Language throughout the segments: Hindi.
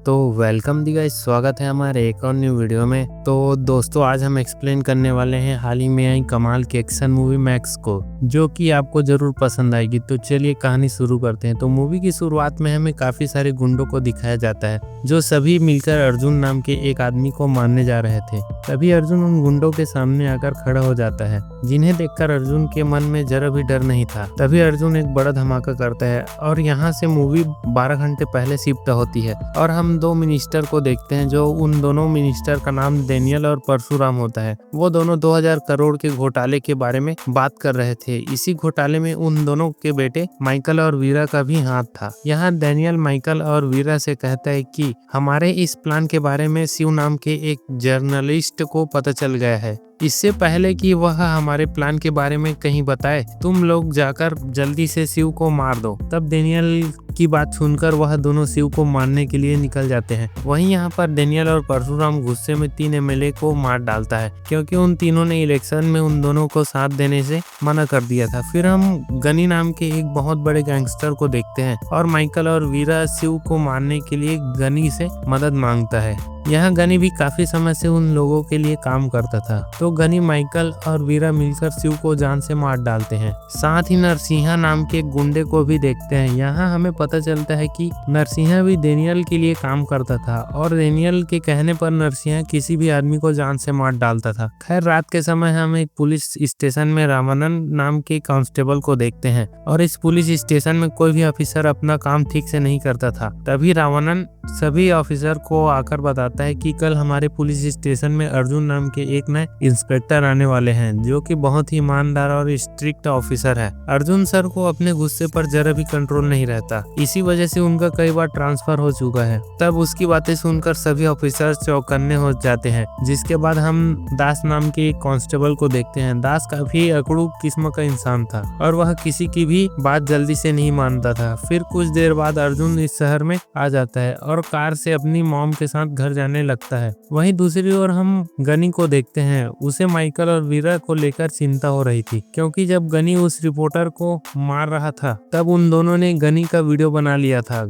तो वेलकम दी गाइस, स्वागत है हमारे एक और न्यू वीडियो में। तो दोस्तों आज हम एक्सप्लेन करने वाले हैं हाल ही में आई कमाल की एक्शन मूवी मैक्स को, जो कि आपको जरूर पसंद आएगी। तो चलिए कहानी शुरू करते हैं। तो मूवी की शुरुआत में हमें काफी सारे गुंडों को दिखाया जाता है, जो सभी मिलकर अर्जुन नाम के एक आदमी को मारने जा रहे थे। तभी अर्जुन उन गुंडों के सामने आकर खड़ा हो जाता है, जिन्हें देखकर अर्जुन के मन में जरा भी डर नहीं था। तभी अर्जुन एक बड़ा धमाका करता है और यहाँ से मूवी 12 घंटे पहले शिफ्ट होती है और हम दो मिनिस्टर को देखते हैं। जो उन दोनों मिनिस्टर का नाम डेनियल और परशुराम होता है। वो दोनों 2000 करोड़ के घोटाले के बारे में बात कर रहे थे। इसी घोटाले में उन दोनों के बेटे माइकल और वीरा का भी हाथ था। यहाँ डेनियल माइकल और वीरा से कहता है कि हमारे इस प्लान के बारे में शिव नाम के एक जर्नलिस्ट को पता चल गया है। इससे पहले कि वह हमारे प्लान के बारे में कहीं बताए, तुम लोग जाकर जल्दी से शिव को मार दो। तब डेनियल की बात सुनकर वह दोनों शिव को मारने के लिए निकल जाते हैं। वहीं यहाँ पर डेनियल और परशुराम गुस्से में 3 एमएलए को मार डालता है, क्योंकि उन तीनों ने इलेक्शन में उन दोनों को साथ देने से मना कर दिया था। फिर हम गनी नाम के एक बहुत बड़े गैंगस्टर को देखते हैं और माइकल और वीरा शिव को मारने के लिए गनी से मदद मांगता है। यहाँ गनी भी काफी समय से उन लोगों के लिए काम करता था। तो गनी, माइकल और वीरा मिलकर शिव को जान से मार डालते हैं। साथ ही नरसिंहा नाम के गुंडे को भी देखते हैं। यहाँ हमें पता चलता है कि नरसिंहा भी डेनियल के लिए काम करता था और डेनियल के कहने पर नरसिंहा किसी भी आदमी को जान से मार डालता था। खैर, रात के समय हम एक पुलिस स्टेशन में रावणन नाम के कांस्टेबल को देखते हैं और इस पुलिस स्टेशन में कोई भी ऑफिसर अपना काम ठीक से नहीं करता था। तभी रावणन सभी ऑफिसर को आकर बताता है कि कल हमारे पुलिस स्टेशन में अर्जुन नाम के एक नए इंस्पेक्टर आने वाले हैं, जो कि बहुत ही ईमानदार और स्ट्रिक्ट ऑफिसर है। अर्जुन सर को अपने गुस्से पर जरा भी कंट्रोल नहीं रहता, इसी वजह से उनका कई बार ट्रांसफर हो चुका है। तब उसकी बातें सुनकर सभी ऑफिसर चौकन्ने हो जाते हैं। जिसके बाद हम दास नाम के एक कांस्टेबल को देखते हैं। दास काफी अकड़ू किस्म का इंसान था और वह किसी की भी बात जल्दी से नहीं मानता था। फिर कुछ देर बाद अर्जुन इस शहर में आ जाता है और कार से अपनी मॉम के साथ घर जाने लगता है। वहीं दूसरी ओर हम गनी को देखते हैं। उसे माइकल और वीरा को लेकर चिंता हो रही थी, क्योंकि जब गनी उस रिपोर्टर को मार रहा था तब उन दोनों ने गनी का वीडियो बना लिया था।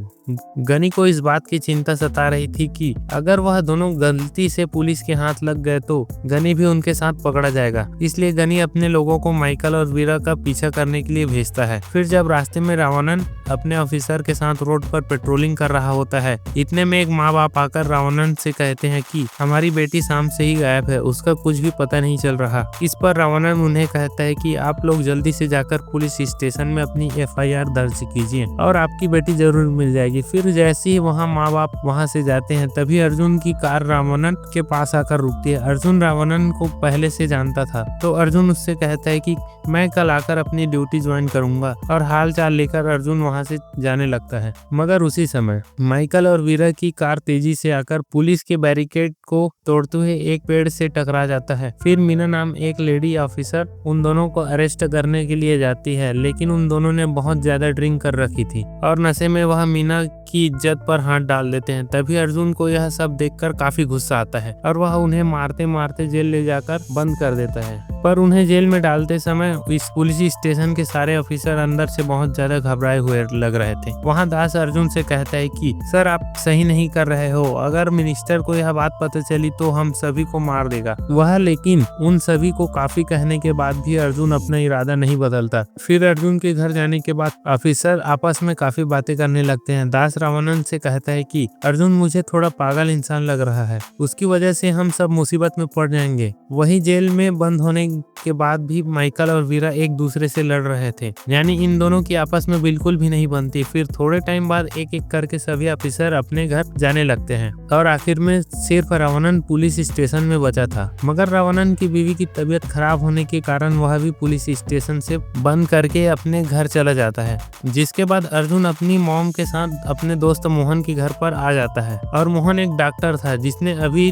गनी को इस बात की चिंता सता रही थी कि अगर वह दोनों गलती से पुलिस के हाथ लग गए तो गनी भी उनके साथ पकड़ा जाएगा। इसलिए गनी अपने लोगों को माइकल और वीरा का पीछा करने के लिए भेजता है। फिर जब रास्ते में रावणन अपने ऑफिसर के साथ रोड पर पेट्रोलिंग कर रहा होता है, इतने में एक माँ बाप आकर रावणन से कहते हैं कि हमारी बेटी शाम से ही गायब है, उसका कुछ भी पता नहीं चल रहा। इस पर रावणन उन्हें कहता है कि आप लोग जल्दी से जाकर पुलिस स्टेशन में अपनी FIR दर्ज कीजिए और आपकी बेटी जरूर मिल जाएगी। फिर जैसे ही वहाँ माँ बाप वहाँ से जाते हैं, तभी अर्जुन की कार रावणन के पास आकर रुकती है। अर्जुन रावणन को पहले से जानता था, तो अर्जुन उससे कहता है कि मैं कल आकर अपनी ड्यूटी ज्वाइन करूंगा और हाल चाल लेकर अर्जुन वहाँ से जाने लगता है। मगर उसी समय माइकल और वीरा की कार तेजी से आकर पुलिस के बैरिकेड को तोड़ते हुए एक पेड़ से टकरा जाता है। फिर मीना नाम एक लेडी ऑफिसर उन दोनों को अरेस्ट करने के लिए जाती है, लेकिन उन दोनों ने बहुत ज्यादा ड्रिंक कर रखी थी और नशे में वह मीना की इज्जत पर हाथ डाल देते हैं। तभी अर्जुन को यह सब देखकर काफी गुस्सा आता है और वह उन्हें मारते मारते जेल ले जाकर बंद कर देता है। पर उन्हें जेल में डालते समय इस पुलिस स्टेशन के सारे ऑफिसर अंदर से बहुत ज्यादा घबराए हुए लग रहे थे। वहाँ दास अर्जुन से कहता है कि सर, आप सही नहीं कर रहे हो, अगर मिनिस्टर को यह बात पता चली तो हम सभी को मार देगा वह। लेकिन उन सभी को काफी कहने के बाद भी अर्जुन अपना इरादा नहीं बदलता। फिर अर्जुन के घर जाने के बाद ऑफिसर आपस में काफी बातें करने लगते हैं। दास रावणन से कहता है कि अर्जुन मुझे थोड़ा पागल इंसान लग रहा है, उसकी वजह से हम सब मुसीबत में पड़ जाएंगे। वही जेल में बंद होने के बाद भी माइकल और वीरा एक दूसरे से लड़ रहे थे, यानी इन दोनों की आपस में बिल्कुल भी नहीं बनती। फिर थोड़े टाइम बाद एक एक करके सभी ऑफिसर अपने घर जाने लगते हैं और आखिर में सिर्फ रावणन पुलिस स्टेशन में बचा था। मगर रावणन की बीवी की तबीयत खराब होने के कारण वह भी पुलिस स्टेशन से बंद करके अपने घर चला जाता है। जिसके बाद अर्जुन अपनी मॉम के साथ अपने दोस्त मोहन के घर पर आ जाता है और मोहन एक डॉक्टर था जिसने अभी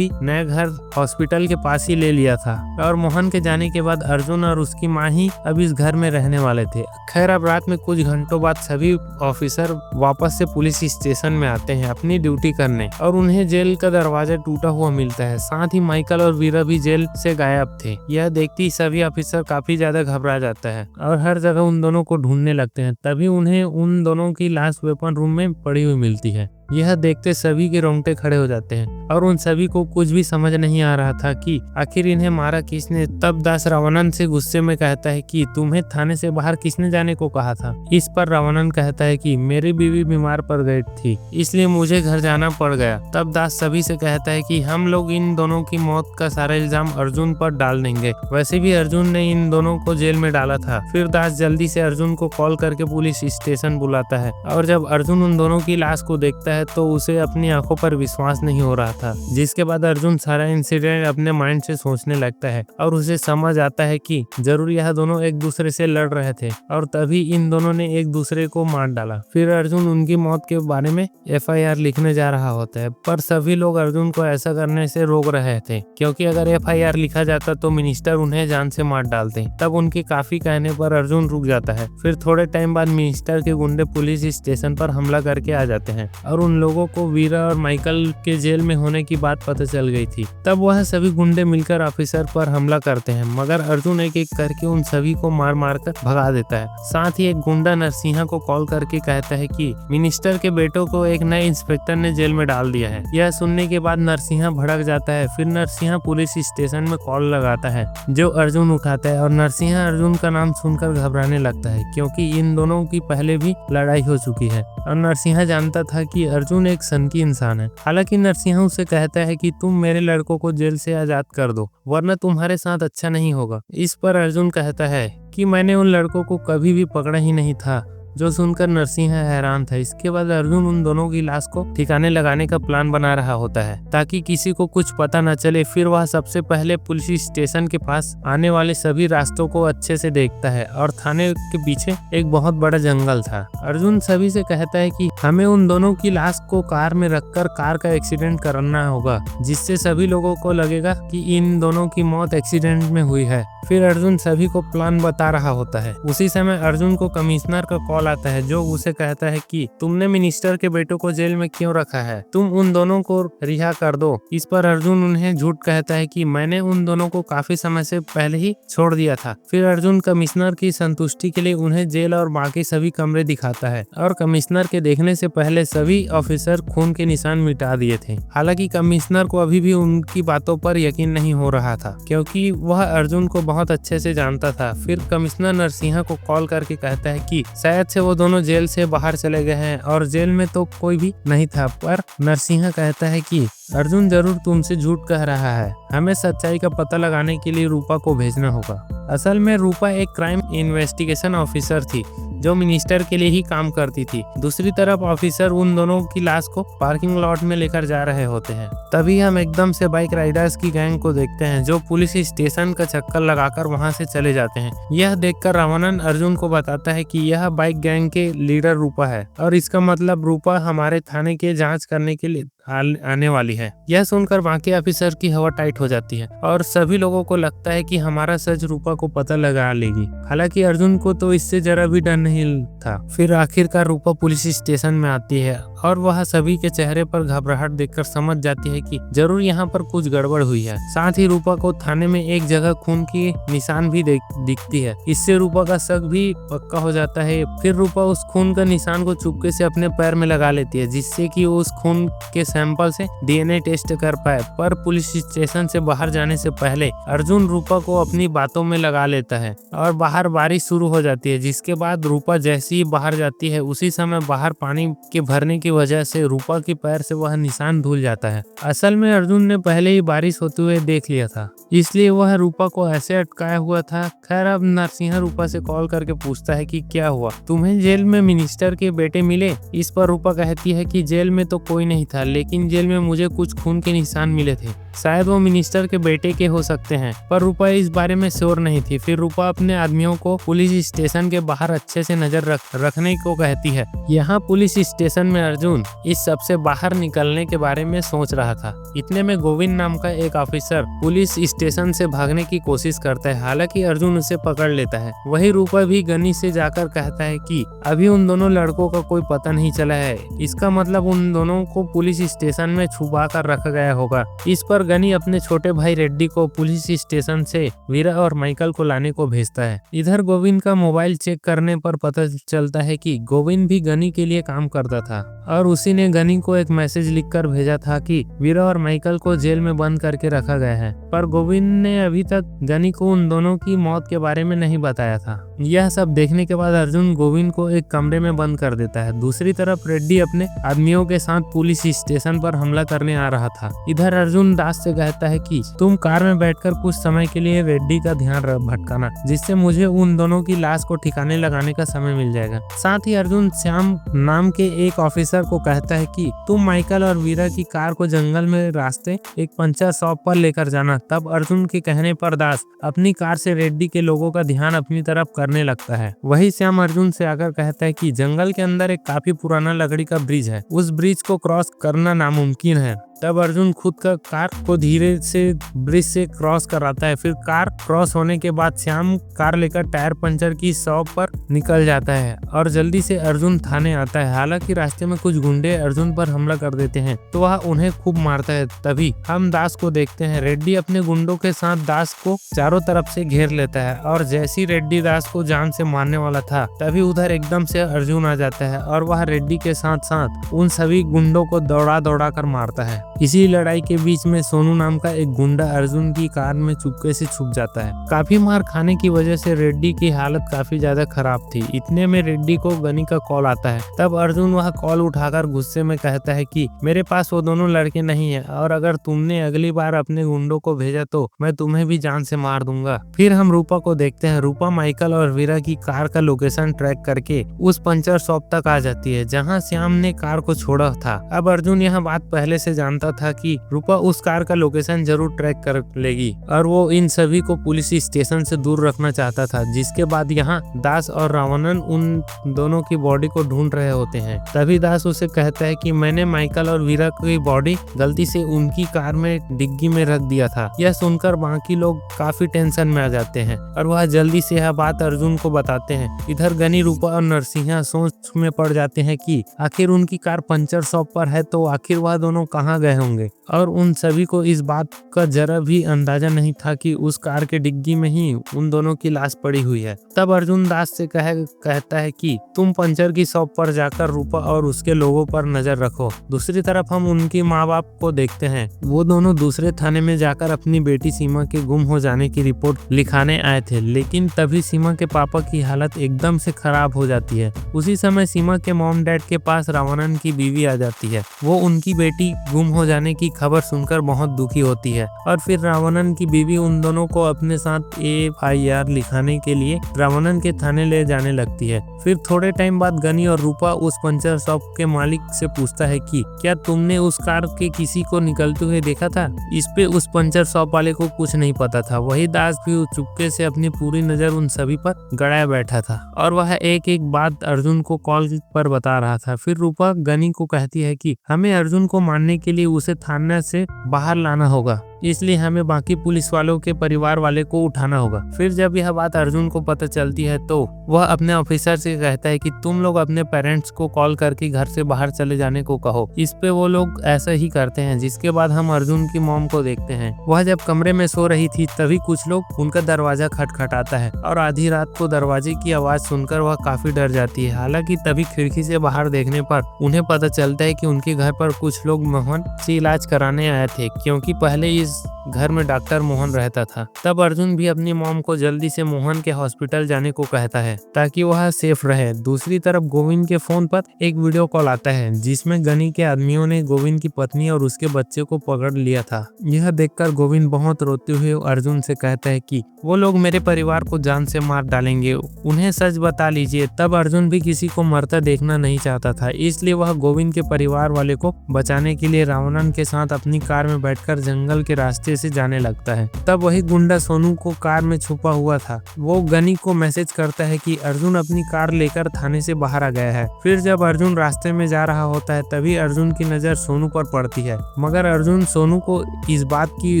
नया घर हॉस्पिटल के पास ही ले लिया था और मोहन के जाने के बाद अर्जुन और उसकी माँ ही अब इस घर में रहने वाले थे। खैर, अब रात में कुछ घंटों बाद सभी ऑफिसर वापस से पुलिस स्टेशन में आते हैं अपनी ड्यूटी करने और उन्हें जेल का दरवाजा टूटा हुआ मिलता है। साथ ही माइकल और वीरा भी जेल से गायब थे। यह देखते ही सभी ऑफिसर काफी ज्यादा घबरा जाता है और हर जगह उन दोनों को ढूंढने लगते हैं। तभी उन्हें उन दोनों की लाश वेपन रूम में पड़ी हुई मिलती है। यह देखते सभी के रोंगटे खड़े हो जाते हैं और उन सभी को कुछ भी समझ नहीं आ रहा था कि आखिर इन्हें मारा किसने। तब दास रावणन से गुस्से में कहता है कि तुम्हें थाने से बाहर किसने जाने को कहा था। इस पर रावणन कहता है कि मेरी बीवी बीमार पड़ गई थी इसलिए मुझे घर जाना पड़ गया। तब दास सभी से कहता है कि हम लोग इन दोनों की मौत का सारा इल्जाम अर्जुन पर डाल देंगे, वैसे भी अर्जुन ने इन दोनों को जेल में डाला था। फिर दास जल्दी से अर्जुन को कॉल करके पुलिस स्टेशन बुलाता है और जब अर्जुन उन दोनों की लाश को देखता है तो उसे अपनी आंखों पर विश्वास नहीं हो रहा था। जिसके बाद अर्जुन सारा इंसिडेंट अपने माइंड से सोचने लगता है और उसे समझ आता है कि जरूर यह दोनों एक दूसरे से लड़ रहे थे और तभी इन दोनों ने एक दूसरे को मार डाला। फिर अर्जुन उनकी मौत के बारे में FIR लिखने जा रहा होता है, पर सभी लोग अर्जुन को ऐसा करने से रोक रहे थे क्योंकि अगर FIR लिखा जाता तो मिनिस्टर उन्हें जान से मार डालते। तब उनके काफी कहने पर अर्जुन रुक जाता है। फिर थोड़े टाइम बाद मिनिस्टर के गुंडे पुलिस स्टेशन पर हमला करके आ जाते हैं और उन लोगों को वीरा और माइकल के जेल में होने की बात पता चल गई थी। तब वह सभी गुंडे मिलकर ऑफिसर पर हमला करते हैं, मगर अर्जुन एक एक करके उन सभी को मार मार कर भगा देता है। साथ ही एक गुंडा नरसिंहा को कॉल करके कहता है कि मिनिस्टर के बेटों को एक नए इंस्पेक्टर ने जेल में डाल दिया है। यह सुनने के बाद नरसिंहा भड़क जाता है। फिर नरसिंहा पुलिस स्टेशन में कॉल लगाता है जो अर्जुन उठाता है और नरसिंहा अर्जुन का नाम सुनकर घबराने लगता है क्योंकि इन दोनों की पहले भी लड़ाई हो चुकी है और नरसिंहा जानता था कि अर्जुन एक सनकी इंसान है। हालांकि नरसिंहा उसे कहता है कि तुम मेरे लड़कों को जेल से आजाद कर दो वरना तुम्हारे साथ अच्छा नहीं होगा। इस पर अर्जुन कहता है कि मैंने उन लड़कों को कभी भी पकड़ा ही नहीं था, जो सुनकर नरसिंहा हैरान था। इसके बाद अर्जुन उन दोनों की लाश को ठिकाने लगाने का प्लान बना रहा होता है ताकि किसी को कुछ पता न चले। फिर वह सबसे पहले पुलिस स्टेशन के पास आने वाले सभी रास्तों को अच्छे से देखता है और थाने के पीछे एक बहुत बड़ा जंगल था। अर्जुन सभी से कहता है कि हमें उन दोनों की लाश को कार में रखकर कार का एक्सीडेंट करना होगा जिससे सभी लोगों को लगेगा कि इन दोनों की मौत एक्सीडेंट में हुई है। फिर अर्जुन सभी को प्लान बता रहा होता है। उसी समय अर्जुन को कमिश्नर का कॉल आता है जो उसे कहता है कि तुमने मिनिस्टर के बेटों को जेल में क्यों रखा है, तुम उन दोनों को रिहा कर दो। इस पर अर्जुन उन्हें झूठ कहता है कि मैंने उन दोनों को काफी समय से पहले ही छोड़ दिया था। फिर अर्जुन कमिश्नर की संतुष्टि के लिए उन्हें जेल और बाकी सभी कमरे दिखाता है और कमिश्नर के देखने से पहले सभी ऑफिसर खून के निशान मिटा दिए थे। हालांकि कमिश्नर को अभी भी उनकी बातों पर यकीन नहीं हो रहा था क्योंकि वह अर्जुन को बहुत अच्छे से जानता था। फिर कमिश्नर नरसिंहा को कॉल करके कहता है कि शायद से वो दोनों जेल से बाहर चले गए हैं और जेल में तो कोई भी नहीं था। पर नरसिंहा कहता है कि अर्जुन जरूर तुमसे झूठ कह रहा है, हमें सच्चाई का पता लगाने के लिए रूपा को भेजना होगा। असल में रूपा एक क्राइम इन्वेस्टिगेशन ऑफिसर थी जो मिनिस्टर के लिए ही काम करती थी। दूसरी तरफ ऑफिसर उन दोनों की लाश को पार्किंग लॉट में लेकर जा रहे होते हैं। तभी हम एकदम से बाइक राइडर्स की गैंग को देखते हैं जो पुलिस स्टेशन का चक्कर लगाकर वहां से चले जाते हैं। यह देखकर रावणन अर्जुन को बताता है कि यह बाइक गैंग के लीडर रूपा है और इसका मतलब रूपा हमारे थाने के जांच करने के लिए आने वाली है। यह सुनकर बाकी ऑफिसर की हवा टाइट हो जाती है और सभी लोगों को लगता है कि हमारा सच रूपा को पता लगा लेगी। हालांकि अर्जुन को तो इससे जरा भी डर नहीं था। फिर आखिरकार रूपा पुलिस स्टेशन में आती है और वह सभी के चेहरे पर घबराहट देखकर समझ जाती है कि जरूर यहाँ पर कुछ गड़बड़ हुई है। साथ ही रूपा को थाने में एक जगह खून की निशान भी दिखती है। इससे रूपा का शक भी पक्का हो जाता है। फिर रूपा उस खून का निशान को चुपके से अपने पैर में लगा लेती है जिससे कि उस खून के सैंपल से DNA टेस्ट कर पाए। पर पुलिस स्टेशन से बाहर जाने से पहले अर्जुन रूपा को अपनी बातों में लगा लेता है और बाहर बारिश शुरू हो जाती है। जिसके बाद रूपा जैसे ही बाहर जाती है उसी समय बाहर पानी के भरने की वजह से रूपा के पैर से वह निशान धुल जाता है। असल में अर्जुन ने पहले ही बारिश होते हुए देख लिया था इसलिए वह रूपा को ऐसे अटकाया हुआ था। खैर अब नरसिंहा रूपा से कॉल करके पूछता है कि क्या हुआ, तुम्हें जेल में मिनिस्टर के बेटे मिले। इस पर रूपा कहती है कि जेल में तो कोई नहीं था लेकिन जेल में मुझे कुछ खून के निशान मिले थे, शायद वो मिनिस्टर के बेटे के हो सकते हैं। पर रूपा इस बारे में श्योर नहीं थी। फिर रूपा अपने आदमियों को पुलिस स्टेशन के बाहर अच्छे से नजर रखने को कहती है। यहाँ पुलिस स्टेशन में अर्जुन इस सब से बाहर निकलने के बारे में सोच रहा था। इतने में गोविंद नाम का एक ऑफिसर पुलिस स्टेशन से भागने की कोशिश करता है। हालांकि अर्जुन उसे पकड़ लेता है। वही रूपा भी गनी से जाकर कहता है कि अभी उन दोनों लड़कों का कोई पता नहीं चला है, इसका मतलब उन दोनों को पुलिस स्टेशन में छुपा कर रखा गया होगा। इस पर और गनी अपने छोटे भाई रेड्डी को पुलिस स्टेशन से वीरा और माइकल को लाने को भेजता है। इधर गोविंद का मोबाइल चेक करने पर पता चलता है कि गोविंद भी गनी के लिए काम करता था और उसी ने गनी को एक मैसेज लिखकर भेजा था कि वीरा और माइकल को जेल में बंद करके रखा गया है, पर गोविंद ने अभी तक गनी को उन दोनों की मौत के बारे में नहीं बताया था। यह सब देखने के बाद अर्जुन गोविंद को एक कमरे में बंद कर देता है। दूसरी तरफ रेड्डी अपने आदमियों के साथ पुलिस स्टेशन पर हमला करने आ रहा था। इधर अर्जुन दास से कहता है कि तुम कार में बैठकर कुछ समय के लिए रेड्डी का ध्यान भटकाना, जिससे मुझे उन दोनों की लाश को ठिकाने लगाने का समय मिल जाएगा। साथ ही अर्जुन श्याम नाम के एक ऑफिसर को कहता है कि तुम माइकल और वीरा की कार को जंगल में रास्ते एक पंचर शॉप पर लेकर जाना। तब अर्जुन के कहने पर दास अपनी कार से रेड्डी के लोगों का ध्यान अपनी तरफ करने लगता है। वही श्याम अर्जुन से आकर कहता है कि जंगल के अंदर एक काफी पुराना लकड़ी का ब्रिज है, उस ब्रिज को क्रॉस करना नामुमकिन है। तब अर्जुन खुद का कार को धीरे से ब्रिज से क्रॉस कराता है। फिर कार क्रॉस होने के बाद श्याम कार लेकर टायर पंचर की शॉप पर निकल जाता है और जल्दी से अर्जुन थाने आता है। हालांकि रास्ते में कुछ गुंडे अर्जुन पर हमला कर देते हैं तो वह उन्हें खूब मारता है। तभी हम दास को देखते हैं। रेड्डी अपने गुंडों के साथ दास को चारों तरफ से घेर लेता है और जैसी रेड्डी दास को जान से मारने वाला था तभी उधर एकदम से अर्जुन आ जाता है और वह रेड्डी के साथ साथ उन सभी गुंडों को दौड़ा दौड़ा कर मारता है। इसी लड़ाई के बीच में सोनू नाम का एक गुंडा अर्जुन की कार में चुपके से छुप जाता है। काफी मार खाने की वजह से रेड्डी की हालत काफी ज्यादा खराब थी। इतने में रेड्डी को गनी का कॉल आता है। तब अर्जुन वह कॉल उठाकर गुस्से में कहता है कि मेरे पास वो दोनों लड़के नहीं है और अगर तुमने अगली बार अपने गुंडों को भेजा तो मैं तुम्हें भी जान से मार दूंगा। फिर हम रूपा को देखते हैं। रूपा माइकल और वीरा की कार का लोकेशन ट्रैक करके उस पंचर शॉप तक आ जाती है जहाँ श्याम ने कार को छोड़ा था। अब अर्जुन यह बात पहले से जानता था कि रूपा उस कार का लोकेशन जरूर ट्रैक कर लेगी और वो इन सभी को पुलिस स्टेशन से दूर रखना चाहता था। जिसके बाद यहाँ दास और रावणन उन दोनों की बॉडी को ढूंढ रहे होते हैं। तभी दास उसे कहता है कि मैंने माइकल और वीरा की बॉडी गलती से उनकी कार में डिग्गी में रख दिया था। यह सुनकर बाकी लोग काफी टेंशन में आ जाते हैं और वह जल्दी से यह बात अर्जुन को बताते हैं। इधर गनी, रूपा और नरसिंहा सोच में पड़ जाते हैं कि आखिर उनकी कार पंचर शॉप पर है तो आखिर वह दोनों कहाँ गए होंगे और उन सभी को इस बात का जरा भी अंदाजा नहीं था कि उस कार के डिग्गी में ही उन दोनों की लाश पड़ी हुई है। तब अर्जुन दास से कहता है कि तुम पंचर की शॉप पर जाकर रूपा और उसके लोगों पर नजर रखो। दूसरी तरफ हम उनके माँ बाप को देखते हैं। वो दोनों दूसरे थाने में जाकर अपनी बेटी सीमा के गुम हो जाने की रिपोर्ट लिखाने आए थे, लेकिन तभी सीमा के पापा की हालत एकदम से खराब हो जाती है। उसी समय सीमा के मॉम डैड के पास रावणन की बीवी आ जाती है। वो उनकी बेटी गुम हो जाने की खबर सुनकर बहुत दुखी होती है और फिर रावणन की बीवी उन दोनों को अपने साथ FIR लिखाने के लिए रावणन के थाने ले जाने लगती है। फिर थोड़े टाइम बाद गनी और रूपा उस पंचर शॉप के मालिक से पूछता है कि क्या तुमने उस कार के किसी को निकलते हुए देखा था। इस पे उस पंचर शॉप वाले को कुछ नहीं पता था। वही दास भी चुपके से अपनी पूरी नजर उन सभी पर गड़ाया बैठा था और वह एक एक बात अर्जुन को कॉल पर बता रहा था। फिर रूपा गनी को कहती है कि हमें अर्जुन को मारने के लिए उसे थाने से बाहर लाना होगा, इसलिए हमें बाकी पुलिस वालों के परिवार वाले को उठाना होगा। फिर जब यह बात अर्जुन को पता चलती है तो वह अपने ऑफिसर से कहता है कि तुम लोग अपने पेरेंट्स को कॉल करके घर से बाहर चले जाने को कहो। इस पे वो लोग ऐसा ही करते हैं। जिसके बाद हम अर्जुन की मॉम को देखते हैं। वह जब कमरे में सो रही थी तभी कुछ लोग उनका दरवाजा खटखटाता है और आधी रात को दरवाजे की आवाज सुनकर वह काफी डर जाती है। हालांकि तभी खिड़की से बाहर देखने पर उन्हें पता चलता है कि उनके घर पर कुछ लोग मोहन से इलाज कराने आए थे, क्योंकि पहले इस घर में डॉक्टर मोहन रहता था। तब अर्जुन भी अपनी मॉम को जल्दी से मोहन के हॉस्पिटल जाने को कहता है ताकि वह सेफ रहे। दूसरी तरफ गोविंद के फोन पर एक वीडियो कॉल आता है जिसमें गनी के आदमियों ने गोविंद की पत्नी और उसके बच्चे को पकड़ लिया था। यह देखकर गोविंद बहुत रोते हुए अर्जुन से कहता है कि वो लोग मेरे परिवार को जान से मार डालेंगे, उन्हें सच बता लीजिए। तब अर्जुन भी किसी को मरता देखना नहीं चाहता था, इसलिए वह गोविंद के परिवार वाले को बचाने के लिए रावणन के साथ अपनी कार में बैठकर जंगल के रास्ते से जाने लगता है। तब वही गुंडा सोनू को कार में छुपा हुआ था वो गनी को मैसेज करता है कि अर्जुन अपनी कार लेकर थाने से बाहर आ गया है। फिर जब अर्जुन रास्ते में जा रहा होता है तभी अर्जुन की नजर सोनू पर पड़ती है, मगर अर्जुन सोनू को इस बात की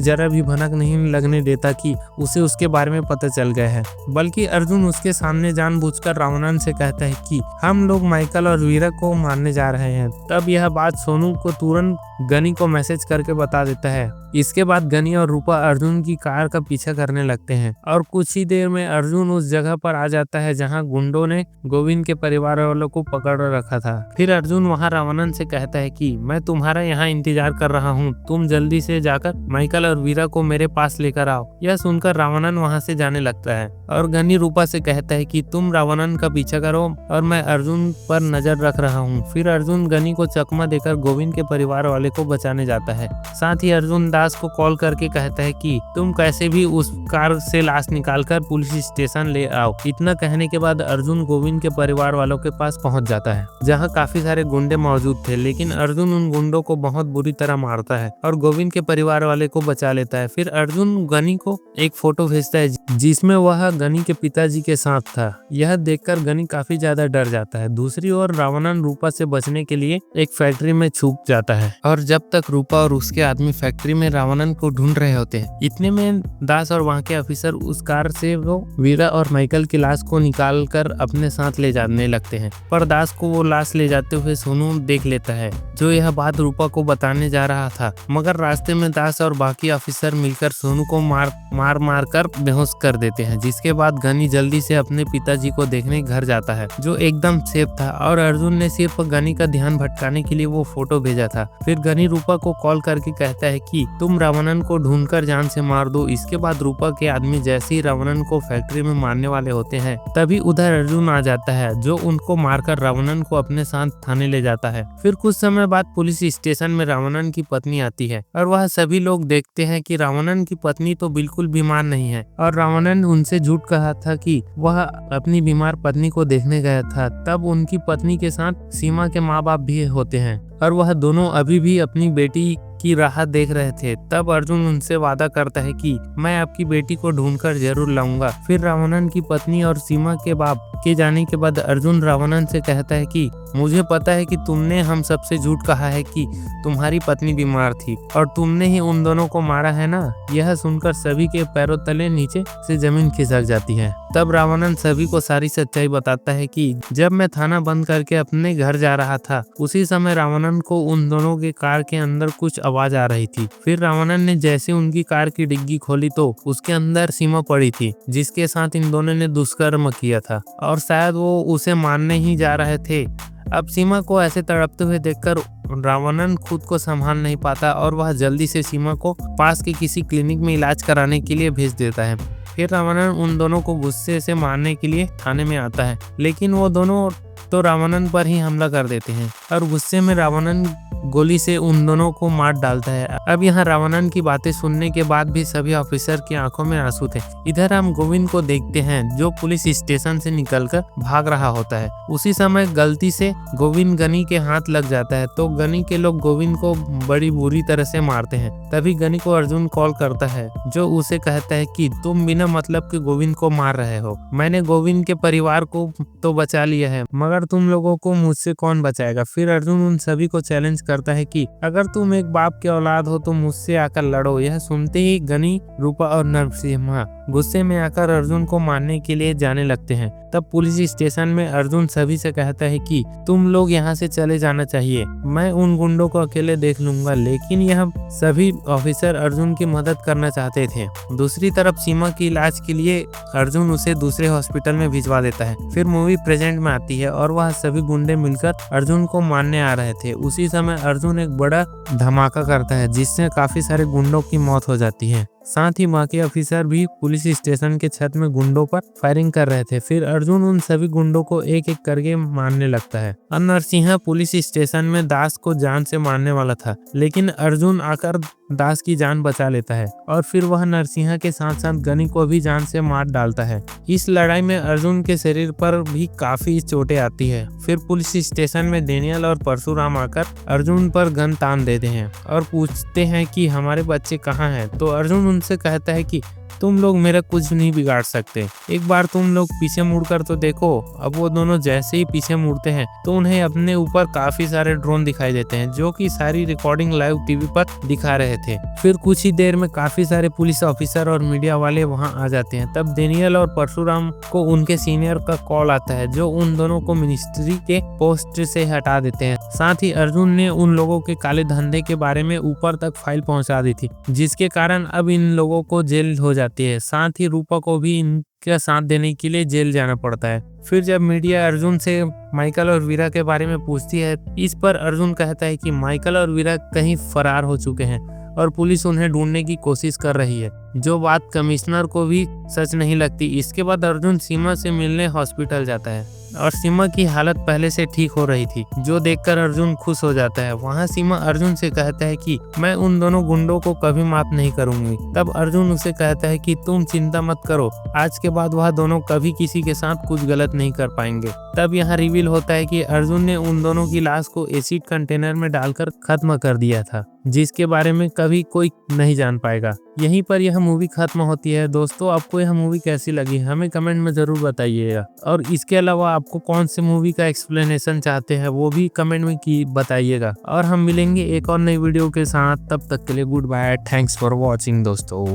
जरा भी भनक नहीं लगने देता कि उसे उसके बारे में पता चल गया है, बल्कि अर्जुन उसके सामने जानबूझकर रावणन से कहता है कि हम लोग माइकल और वीरा को मारने जा रहे हैं। तब यह बात सोनू को तुरंत गनी को मैसेज करके बता देता है। इसके बाद गनी और रूपा अर्जुन की कार का पीछा करने लगते हैं और कुछ ही देर में अर्जुन उस जगह पर आ जाता है जहां गुंडों ने गोविंद के परिवार वालों को पकड़ रखा था। फिर अर्जुन वहां रावणन से कहता है कि मैं तुम्हारा यहाँ इंतजार कर रहा हूँ, तुम जल्दी से जाकर माइकल और वीरा को मेरे पास लेकर आओ। यह सुनकर रावणन वहां से जाने लगता है और गनी रूपा से कहता है कि तुम रावणन का पीछा करो और मैं अर्जुन पर नजर रख रहा हूँ। फिर अर्जुन गनी को चकमा देकर गोविंद के परिवार वाले को बचाने जाता है। साथ ही अर्जुन दास को कॉल करके कहता है कि तुम कैसे भी उस कार से लाश निकालकर पुलिस स्टेशन ले आओ। इतना कहने के बाद अर्जुन गोविंद के परिवार वालों के पास पहुंच जाता है जहां काफी सारे गुंडे मौजूद थे, लेकिन अर्जुन उन गुंडों को बहुत बुरी तरह मारता है और गोविंद के परिवार वाले को बचा लेता है। फिर अर्जुन गनी को एक फोटो भेजता है जिसमें वह गनी के पिताजी के साथ था। यह देखकर गनी काफी ज्यादा डर जाता है। दूसरी ओर रावणन रूपा से बचने के लिए एक फैक्ट्री में छुप जाता है और जब तक रूपा और उसके आदमी फैक्ट्री में रावणन को ढूंढ रहे होते हैं, इतने में दास और वहाँ के ऑफिसर उस कार से वो वीरा और माइकल की लाश को निकाल कर अपने साथ ले जाने लगते हैं। पर दास को वो लाश ले जाते हुए सोनू देख लेता है जो यह बात रूपा को बताने जा रहा था, मगर रास्ते में दास और बाकी ऑफिसर मिलकर सोनू को मार कर बेहोश कर देते हैं। जिसके बाद गनी जल्दी से अपने पिताजी को देखने घर जाता है जो एकदम सेफ था और अर्जुन ने सिर्फ गनी का ध्यान भटकाने के लिए वो फोटो भेजा था। फिर गनी रूपा को कॉल करके कहता है कि तुम रावणन को ढूंढकर जान से मार दो। इसके बाद रूपा के आदमी जैसे ही रावणन को फैक्ट्री में मारने वाले होते हैं तभी उधर अर्जुन आ जाता है जो उनको मारकर रावणन को अपने साथ थाने ले जाता है। फिर कुछ समय बाद पुलिस स्टेशन में रावणन की पत्नी आती है और वह सभी लोग देखते हैं कि रावणन की पत्नी तो बिल्कुल बीमार नहीं है और रावणन उनसे झूठ कहा था कि वह अपनी बीमार पत्नी को देखने गया था। तब उनकी पत्नी के साथ सीमा के माँ बाप भी होते हैं और वह दोनों अभी भी अपनी बेटी की राह देख रहे थे। तब अर्जुन उनसे वादा करता है कि मैं आपकी बेटी को ढूंढकर जरूर लाऊंगा। फिर रावणन की पत्नी और सीमा के बाप के जाने के बाद अर्जुन रावणन से कहता है कि मुझे पता है कि तुमने हम सबसे झूठ कहा है कि तुम्हारी पत्नी बीमार थी और तुमने ही उन दोनों को मारा है ना। यह सुनकर सभी के पैरों तले नीचे से जमीन खिसक जाती है। तब रावणन सभी को सारी सच्चाई बताता है कि जब मैं थाना बंद करके अपने घर जा रहा था उसी समय रावणन को उन दोनों के कार के अंदर कुछ आवाज आ रही थी। फिर रावणन ने जैसे उनकी कार की डिग्गी खोली तो उसके अंदर सीमा पड़ी थी जिसके साथ इन दोनों ने दुष्कर्म किया था और शायद वो उसे मारने ही जा रहे थे। अब सीमा को ऐसे तड़पते हुए देखकर रावणन खुद को संभाल नहीं पाता और वह जल्दी से सीमा को पास के किसी क्लिनिक में इलाज कराने के लिए भेज देता है। फिर रावणन उन दोनों को गुस्से से मारने के लिए थाने में आता है, लेकिन वो दोनों तो रावणन पर ही हमला कर देते हैं और गुस्से में रावणन गोली से उन दोनों को मार डालता है। अब यहाँ रावणन की बातें सुनने के बाद भी सभी ऑफिसर की आंखों में आंसू थे। इधर हम गोविंद को देखते हैं जो पुलिस स्टेशन से निकलकर भाग रहा होता है। उसी समय गलती से गोविंद गनी के हाथ लग जाता है तो गनी के लोग गोविंद को बड़ी बुरी तरह से मारते हैं। तभी गनी को अर्जुन कॉल करता है जो उसे कहता है कि तुम बिना मतलब के गोविंद को मार रहे हो। मैंने गोविंद के परिवार को तो बचा लिया है मगर तुम लोगों को मुझसे कौन बचाएगा। फिर अर्जुन उन सभी को चैलेंज करता है कि अगर तुम एक बाप के औलाद हो तो मुझसे आकर लड़ो। यह सुनते ही गनी, रूपा और नरसिम्हा गुस्से में आकर अर्जुन को मारने के लिए जाने लगते हैं। तब पुलिस स्टेशन में अर्जुन सभी से कहता है कि तुम लोग यहाँ से चले जाना चाहिए, मैं उन गुंडों को अकेले देख लूंगा। लेकिन यह सभी ऑफिसर अर्जुन की मदद करना चाहते थे। दूसरी तरफ सीमा की इलाज के लिए अर्जुन उसे दूसरे हॉस्पिटल में भिजवा देता है। फिर मूवी प्रेजेंट में आती है और वह सभी गुंडे मिलकर अर्जुन को मारने आ रहे थे। उसी समय अर्जुन एक बड़ा धमाका करता है जिससे काफी सारे गुंडों की मौत हो जाती है। साथ ही बाकी ऑफिसर भी पुलिस स्टेशन के छत में गुंडों पर फायरिंग कर रहे थे। फिर अर्जुन उन सभी गुंडों को एक एक करके मारने लगता है। और नरसिम्हा पुलिस स्टेशन में दास को जान से मारने वाला था, लेकिन अर्जुन आकर दास की जान बचा लेता है और फिर वह नरसिम्हा के साथ साथ गनी को भी जान से मार डालता है। इस लड़ाई में अर्जुन के शरीर पर भी काफी चोटें आती है। फिर पुलिस स्टेशन में डेनियल और परशुराम आकर अर्जुन पर गन तान देते हैं और पूछते हैं कि हमारे बच्चे कहाँ हैं। तो अर्जुन उनसे कहता है कि तुम लोग मेरा कुछ नहीं बिगाड़ सकते, एक बार तुम लोग पीछे मुड़कर तो देखो। अब वो दोनों जैसे ही पीछे मुड़ते हैं तो उन्हें अपने ऊपर काफी सारे ड्रोन दिखाई देते हैं, जो कि सारी रिकॉर्डिंग लाइव टीवी पर दिखा रहे थे। फिर कुछ ही देर में काफी सारे पुलिस ऑफिसर और मीडिया वाले वहां आ जाते हैं। तब डेनियल और परशुराम को उनके सीनियर का कॉल आता है, जो उन दोनों को मिनिस्ट्री के पोस्ट से हटा देते हैं। साथ ही अर्जुन ने उन लोगों के काले धंधे के बारे में ऊपर तक फाइल पहुंचा दी थी, जिसके कारण अब इन लोगों को जेल हो जाती है। साथ ही रूपा को भी इनका साथ देने के लिए जेल जाना पड़ता है। फिर जब मीडिया अर्जुन से माइकल और वीरा के बारे में पूछती है, इस पर अर्जुन कहता है कि माइकल और वीरा कहीं फरार हो चुके हैं और पुलिस उन्हें ढूंढने की कोशिश कर रही है, जो बात कमिश्नर को भी सच नहीं लगती। इसके बाद अर्जुन सीमा से मिलने हॉस्पिटल जाता है और सीमा की हालत पहले से ठीक हो रही थी, जो देखकर अर्जुन खुश हो जाता है। वहाँ सीमा अर्जुन से कहता है कि मैं उन दोनों गुंडों को कभी माफ नहीं करूंगी। तब अर्जुन उसे कहता है कि तुम चिंता मत करो, आज के बाद वह दोनों कभी किसी के साथ कुछ गलत नहीं कर पाएंगे। तब यहाँ रिवील होता है कि अर्जुन ने उन दोनों की लाश को एसिड कंटेनर में डालकर खत्म कर दिया था, जिसके बारे में कभी कोई नहीं जान पाएगा। यहीं पर यह मूवी खत्म होती है। दोस्तों, आपको यह मूवी कैसी लगी हमें कमेंट में जरूर बताइएगा, और इसके अलावा आपको कौन सी मूवी का एक्सप्लेनेशन चाहते हैं वो भी कमेंट में बताइएगा। और हम मिलेंगे एक और नई वीडियो के साथ, तब तक के लिए good bye, thanks for watching दोस्तों।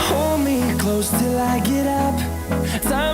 Hold me close till I get up. Time